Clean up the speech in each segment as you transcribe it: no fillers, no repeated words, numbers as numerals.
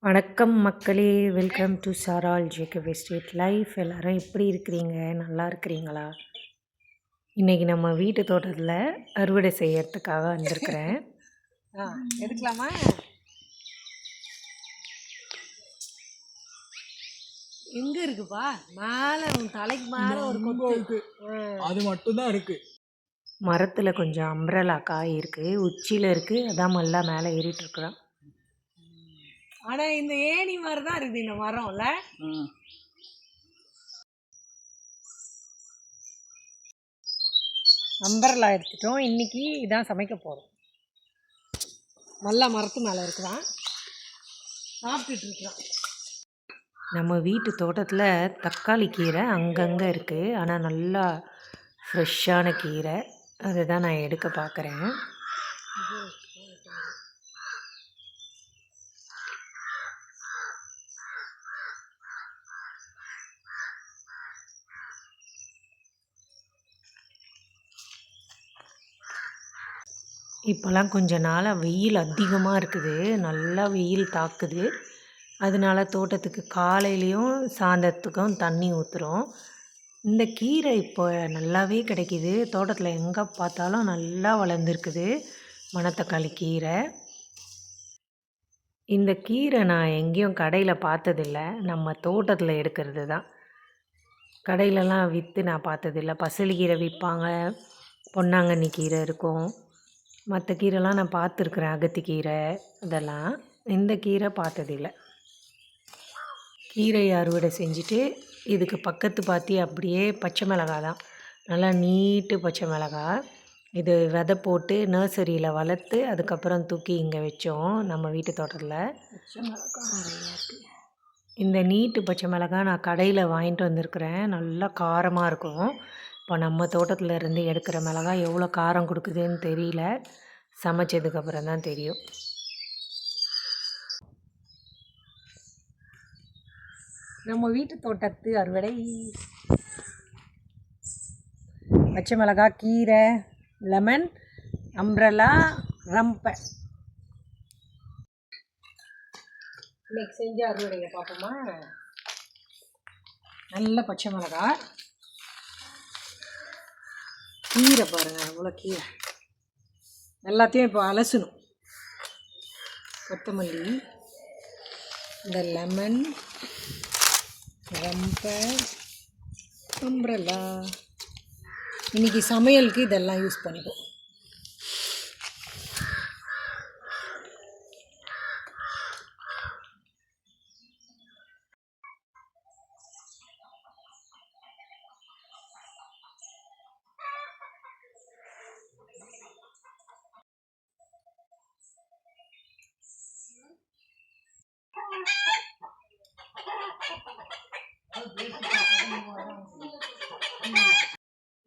வணக்கம் மக்களே, welcome to சாரால் ஜேகே ஸ்ட்ரீட் லைஃப். எல்லாரும் எப்படி இருக்கிறீங்க? நல்லா இருக்கிறீங்களா? இன்னைக்கு நம்ம வீட்டு தோட்டத்தில் அறுவடை செய்யறதுக்காக வந்திருக்கிறேன். எடுக்கலாமா? எங்க இருக்குப்பா? மேலே உன் தலைக்கு மேலே ஒரு கொம்பு இருக்கு, அது மட்டும்தான் இருக்கு. மரத்தில் கொஞ்சம் அம்ப்ரலா காய் இருக்கு, உச்சியில் இருக்கு, அதான் நல்லா மேலே ஏறிட்டு இருக்கிறோம். ஆனால் இந்த ஏணி மாதிரி தான் இருக்குது இந்த மரம்ல. அம்பர்லா எடுத்துட்டோம். இன்னைக்கு இதான் சமைக்க போகிறோம். நல்லா மரத்து மேலே இருக்குதான், சாப்பிட்டுட்டு இருக்கிறோம். நம்ம வீட்டு தோட்டத்தில் தக்காளி கீரை அங்கங்கே இருக்குது, ஆனால் நல்லா ஃப்ரெஷ்ஷான கீரை. அதை தான் நான் எடுக்க பார்க்குறேன். இப்போல்லாம் கொஞ்ச நாளாக வெயில் அதிகமாக இருக்குது, நல்லா வெயில் தாக்குது. அதனால தோட்டத்துக்கு காலையிலையும் சாயந்தரத்துக்கும் தண்ணி ஊற்றுறோம். இந்த கீரை இப்போ நல்லாவே கிடைக்கிது, தோட்டத்தில் எங்கே பார்த்தாலும் நல்லா வளர்ந்துருக்குது மணத்தக்காளி கீரை. இந்த கீரை நான் எங்கேயும் கடையில் பார்த்ததில்ல, நம்ம தோட்டத்தில் எடுக்கிறது தான். கடையிலலாம் விற்று நான் பார்த்ததில்ல. பசலி கீரை விற்பாங்க, பொன்னாங்கண்ணி கீரை இருக்கும், மற்ற கீரைலாம் நான் பார்த்துருக்குறேன், அகத்திக்கீரை இதெல்லாம். இந்த கீரை பார்த்ததில்லை. கீரை அறுவடை செஞ்சுட்டு இதுக்கு பக்கத்து பாத்தி அப்படியே பச்சை மிளகா தான், நல்லா நீட்டு பச்சை மிளகா. இது விதை போட்டு நர்சரியில் வளர்த்து அதுக்கப்புறம் தூக்கி இங்கே வச்சோம் நம்ம வீட்டு தோட்டத்தில். பச்சை மிளகா நிறையா இருக்குது. இந்த நீட்டு பச்சை மிளகா நான் கடையில் வாங்கிட்டு வந்திருக்கிறேன், நல்லா காரமாக இருக்கும். இப்போ நம்ம தோட்டத்தில் இருந்து எடுக்கிற மிளகாய் எவ்வளோ காரம் கொடுக்குதுன்னு தெரியல, சமைச்சதுக்கப்புறம் தான் தெரியும். நம்ம வீட்டு தோட்டத்து அறுவடை. பச்சை மிளகா, கீரை, லெமன், அம்ப்ரலா, ரம்பை. இன்னைக்கு செஞ்ச அறுவடையை பார்ப்போமா? நல்ல பச்சை மிளகா, கீரை பாருங்கள் அவ்வளோ கீரை, எல்லாத்தையும் இப்போ அலசணும். கொத்தமல்லி, இந்த லெமன், ரம்பை, அம்ப்ரலா. இன்றைக்கி சமையலுக்கு இதெல்லாம் யூஸ் பண்ணிப்போம்.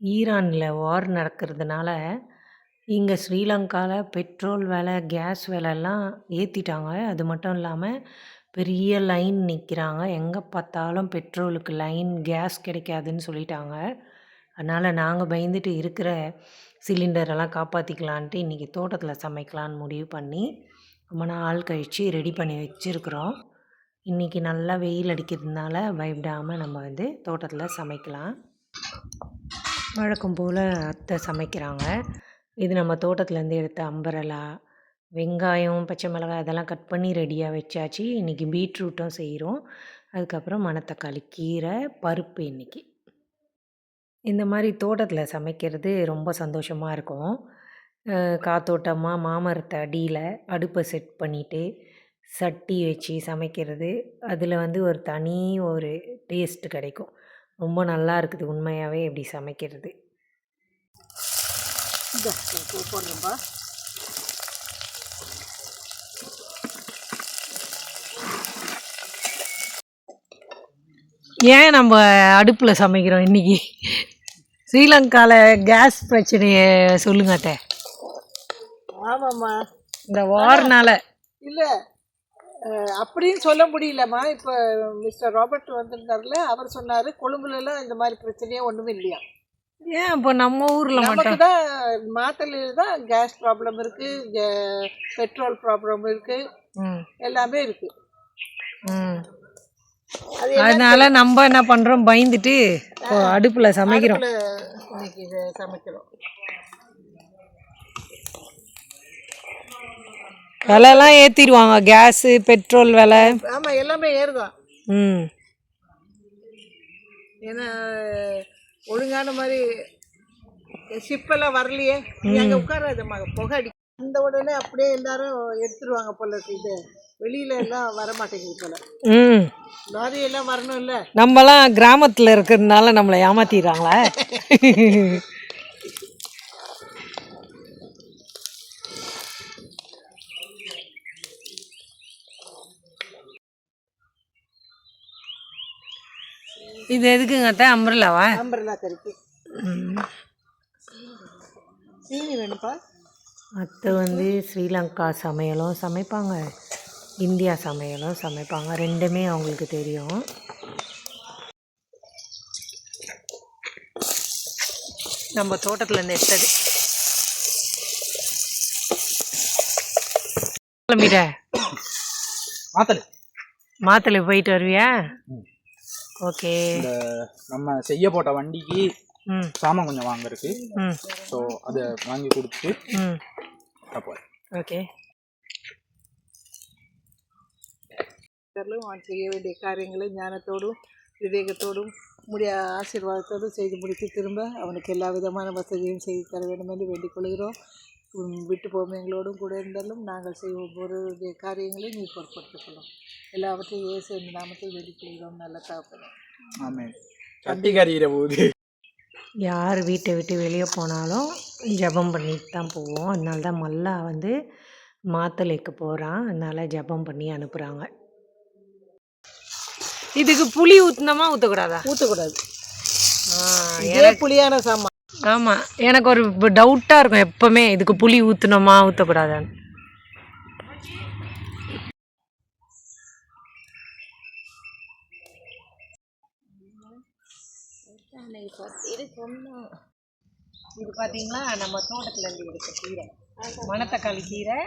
ஈரானில் வார் நடக்கிறதுனால இங்கே ஸ்ரீலங்காவில் பெட்ரோல் விலை, கேஸ் விலைலாம் ஏற்றிட்டாங்க. அது மட்டும் இல்லாமல் பெரிய லைன் நிற்கிறாங்க, எங்கே பார்த்தாலும் பெட்ரோலுக்கு லைன், கேஸ் கிடைக்காதுன்னு சொல்லிட்டாங்க. அதனால் நாங்கள் பயந்துட்டு இருக்கிற சிலிண்டரெல்லாம் காப்பாற்றிக்கலான்ட்டு இன்றைக்கி தோட்டத்தில் சமைக்கலான்னு முடிவு பண்ணி ரொம்ப நாள் கழித்து ரெடி பண்ணி வச்சுருக்குறோம். இன்றைக்கி நல்லா வெயில் அடிக்கிறதுனால பயப்படாமல் நம்ம தோட்டத்தில் சமைக்கலாம். வழக்கம் போல் அத்தை சமைக்கிறாங்க. இது நம்ம தோட்டத்துலேருந்து எடுத்த அம்பரலா, வெங்காயம், பச்சை மிளகாய் அதெல்லாம் கட் பண்ணி ரெடியாக வச்சாச்சு. இன்றைக்கி பீட்ரூட்டும் செய்கிறோம். அதுக்கப்புறம் மணத்தக்காளி கீரை, பருப்பு. இன்றைக்கி இந்த மாதிரி தோட்டத்தில் சமைக்கிறது ரொம்ப சந்தோஷமாக இருக்கும். காத்தோட்டமாக மாமரத்தை அடியில் அடுப்பை செட் பண்ணிவிட்டு சட்டி வச்சு சமைக்கிறது, அதில் ஒரு தனி ஒரு டேஸ்ட் கிடைக்கும். ரொம்ப நல்லா இருக்குது உண்மையாகவே இப்படி சமைக்கிறது. போடுறோம்பா. ஏன் நம்ம அடுப்பில் சமைக்கிறோம் இன்றைக்கி? ஸ்ரீலங்காவில் கேஸ் பிரச்சனையை சொல்லுங்க அத்தை. ஆமாம்மா, இந்த வார்னால் இல்லை அப்படின்னு சொல்ல முடியலம்மா. இப்போ மிஸ்டர் ராபர்ட் வந்திருந்தார்ல, அவர் சொன்னார் கொழும்புலலாம் இந்த மாதிரி பிரச்சனையே ஒன்றுமே இல்லையா. ஏன் இப்போ நம்ம ஊரில் மட்டும் தான் மாத்தலையில் தான் கேஸ் ப்ராப்ளம் இருக்குது, பெட்ரோல் ப்ராப்ளம் இருக்குது, எல்லாமே இருக்குது. ம். அது அதனால நம்ம என்ன பண்றோம், பயந்துட்டு இப்போ அடுப்புல சமைக்கிறோம். அடுப்புல இன்னைக்கு இதை சமைக்கிறோம். விலைலாம் ஏத்திடுவாங்க, கேஸு பெட்ரோல் விலை. ஆமா, எல்லாமே ஏறுதான். ம். ஏன்னா ஒழுங்கான மாதிரி ஷிப்பெல்லாம் வரலையே. நீ அங்கே உட்காராத புகை அடி அந்த உடனே அப்படியே எல்லாரும் எடுத்துருவாங்க போல இருக்கு. இது வெளியில எல்லாம் வர மாட்டேங்குது போல. ம். லாரி எல்லாம் வரணும் இல்ல. நம்மலாம் கிராமத்துல இருக்கிறதுனால நம்மளை ஏமாத்திடுறாங்களா? இது எதுக்குங்க அத்தை, அம்பர்லாவா? அம்பர்லா கறிக்கு சீனி வேணுப்பா. அத்தை வந்து ஸ்ரீலங்கா சமையலும் சமைப்பாங்க, இந்தியா சமையலும் சமைப்பாங்க, ரெண்டுமே அவங்களுக்கு தெரியும். நம்ம தோட்டத்துலேருந்து எடுத்தது. கிளம்பிட்ட மாத்தலை போயிட்டு வருவியா? ஓகே. இந்த நம்ம செய்ய போட்ட வண்டிக்கு ம் சாமான் கொஞ்சம் வாங்கிருக்கு. ம் ஸோ அதை வாங்கி கொடுத்துட்டு ம் அப்போ ஓகே. அவன் செய்ய வேண்டிய காரியங்களை ஞானத்தோடும் விவேகத்தோடும் ஆசீர்வாதத்தோடும் செய்து முடித்து திரும்ப அவனுக்கு எல்லா விதமான வசதியும் செய்து தர வேண்டும் என்று வேண்டிக் கொள்கிறோம். விட்டு போகும் எங்களோடும் கூட இருந்தாலும் நாங்கள் செய்யும் ஒவ்வொரு காரியங்களையும் நீ பொருட்படுத்திக் கொள்ளும். எல்லாவற்றையும் இயேசு என்ற நாமத்தில் வேண்டிக் கொள்கிறோம். நல்ல தகப்பனே. ஆமென். கட்டி கறிகிற போது யார் வீட்டை விட்டு வெளியே போனாலும் ஜெபம் பண்ணிட்டு தான் போவோம். அதனால தான் மல்லா வந்து மாத்தளைக்கு போகிறான், அதனால ஜெபம் பண்ணி அனுப்புகிறாங்க. இதுக்கு புளி ஊற்றினோமா ஊற்றக்கூடாதா? ஊற்றக்கூடாது. இதே புளியான சாமான். ஆமாம், எனக்கு ஒரு டவுட்டாக இருக்கும் எப்போவுமே, இதுக்கு புளி ஊற்றணுமா ஊற்றக்கூடாதான்னு. இது பார்த்தீங்களா, நம்ம தோட்டத்தில் இருந்து எடுத்த கீரை, மணத்தக்காளி கீரை.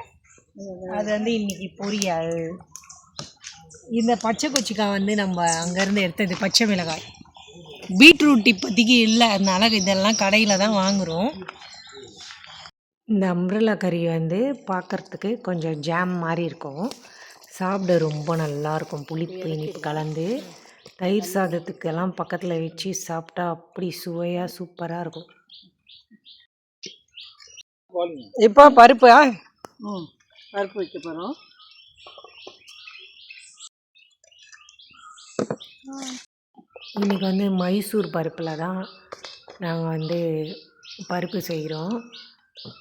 அது வந்து இன்னைக்கு பொரியல். இந்த பச்சை கொச்சிக்காய் வந்து நம்ம அங்கேருந்து எடுத்தது, பச்சை மிளகாய். பீட்ரூட் இப்போதைக்கு இல்லை, அதனால இதெல்லாம் கடையில் தான் வாங்குகிறோம். இந்த அம்ப்ரெல்லா கறி வந்து பார்க்குறதுக்கு கொஞ்சம் ஜாம் மாதிரி இருக்கும், சாப்பிட ரொம்ப நல்லாயிருக்கும், புளிப்பு இனிப்பு கலந்து. தயிர் சாதத்துக்கெல்லாம் பக்கத்தில் வச்சு சாப்பிட்டா அப்படி சுவையாக சூப்பராக இருக்கும். இப்போ பருப்பு பருப்பு வைக்க போகிறோம். இன்றைக்கி வந்து மைசூர் பருப்பில் தான் நாங்கள் வந்து பருப்பு செய்கிறோம்.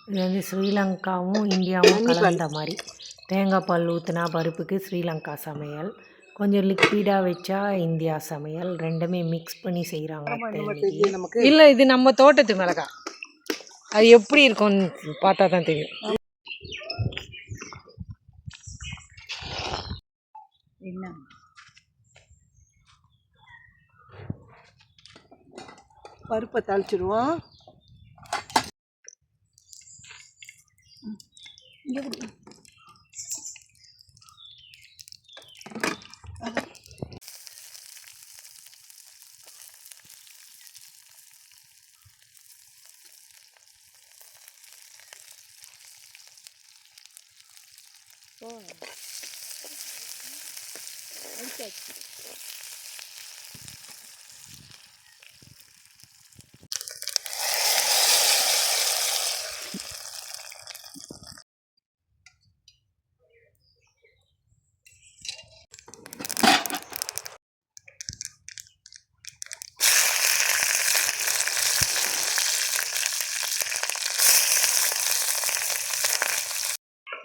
இது வந்து ஸ்ரீலங்காவும் இந்தியாவும் கலந்த மாதிரி. தேங்காய் பால் ஊற்றினா பருப்புக்கு ஸ்ரீலங்கா சமையல், கொஞ்சம் லிக்விடாக வச்சா இந்தியா சமையல், ரெண்டுமே மிக்ஸ் பண்ணி செய்கிறாங்க. நமக்கு இல்லை, இது நம்ம தோட்டத்து மிளகாய், அது எப்படி இருக்கும்னு பார்த்தா தான் தெரியும். என்ன பருப்பை தாளிச்சிடுவோம்.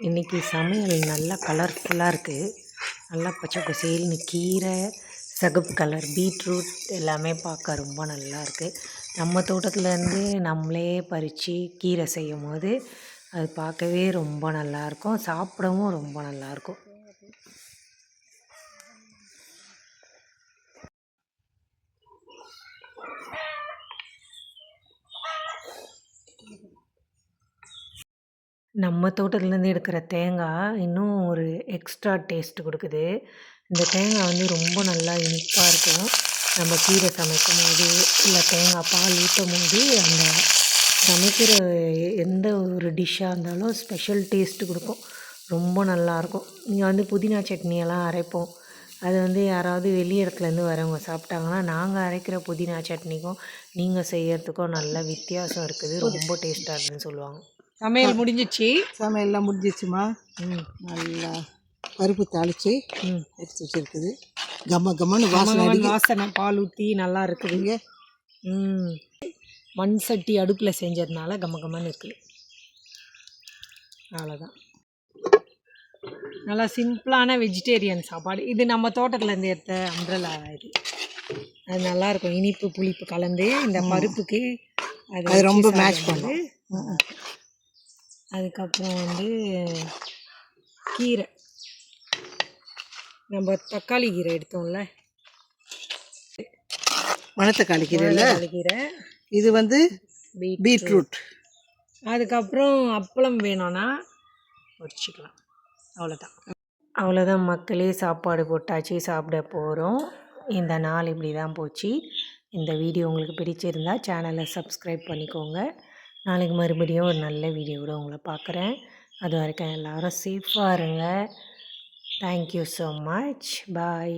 இன்றைக்கி சமையல் நல்லா கலர்ஃபுல்லாக இருக்குது. நல்லா பச்சை பசேல்னு கீரை, சிகப்பு கலர் பீட்ரூட் எல்லாமே பார்க்க ரொம்ப நல்லா இருக்குது. நம்ம தோட்டத்துலேருந்து நம்மளே பறித்து கீரை செய்யும் போது அது பார்க்கவே ரொம்ப நல்லாயிருக்கும், சாப்பிடவும் ரொம்ப நல்லாயிருக்கும். நம்ம தோட்டத்துலேருந்து எடுக்கிற தேங்காய் இன்னும் ஒரு எக்ஸ்ட்ரா டேஸ்ட் கொடுக்குது. இந்த தேங்காய் வந்து ரொம்ப நல்லா இனிப்பா இருக்கும். நம்ம கீரை சமைக்கும்போது, இல்ல தேங்காய் பால் ஊத்தும்போது, அந்த சமைக்கிற எந்த ஒரு டிஷ்ஷாக இருந்தாலும் ஸ்பெஷல் டேஸ்ட் கொடுக்கும். ரொம்ப நல்லாயிருக்கும். இங்கே வந்து புதினா சட்னியெல்லாம் அரைப்போம். அது வந்து யாராவது வெளி இடத்துலேருந்து வரவங்க சாப்பிட்டாங்கன்னா, நாங்கள் அரைக்கிற புதினா சட்னிக்கும் நீங்கள் செய்யறதுக்கும் நல்ல வித்தியாசம் இருக்குது. ரொம்ப டேஸ்ட்டாக இருக்குதுன்னு சொல்லுவாங்க. சமையல் முடிஞ்சிச்சு. சமையல்லாம் முடிஞ்சிச்சுமா. நல்லா பருப்பு தாளித்து எடுத்து வச்சுருக்குது. கம்மன்னு வாசனை அடிக்குது. வாசனை பால் ஊற்றி நல்லா இருக்குதுங்க. மண் சட்டி அடுப்பில் செஞ்சதுனால கம்மன்னு இருக்குது. அவ்வளோதான். நல்லா சிம்பிளான வெஜிடேரியன் சாப்பாடு. இது நம்ம தோட்டத்துலேருந்து எடுத்த அம்ப்ரெல்லா இது. அது நல்லாயிருக்கும். இனிப்பு புளிப்பு கலந்து இந்த பருப்புக்கு அது ரொம்ப மேட்ச் பண்ணும். அதுக்கப்புறம் வந்து கீரை, நம்ம தக்காளி கீரை எடுத்தோம்ல, மணத்தக்காளி கீரையில் கீரை, இது வந்து பீட்ரூட். அதுக்கப்புறம் அப்பளம் வேணும்னா வச்சுக்கலாம். அவ்வளோதான் மக்களே, சாப்பாடு போட்டாச்சு, சாப்பிட போகிறோம். இந்த நாள் இப்படி தான் போச்சு. இந்த வீடியோ உங்களுக்கு பிடிச்சிருந்தா சேனலை சப்ஸ்கிரைப் பண்ணிக்கோங்க. நாளைக்கு மறுபடியும் ஒரு நல்ல வீடியோவோட உங்களை பார்க்குறேன். அது வரைக்கும் எல்லோரும் சேஃபாக இருங்க. Thank you so much. பாய்.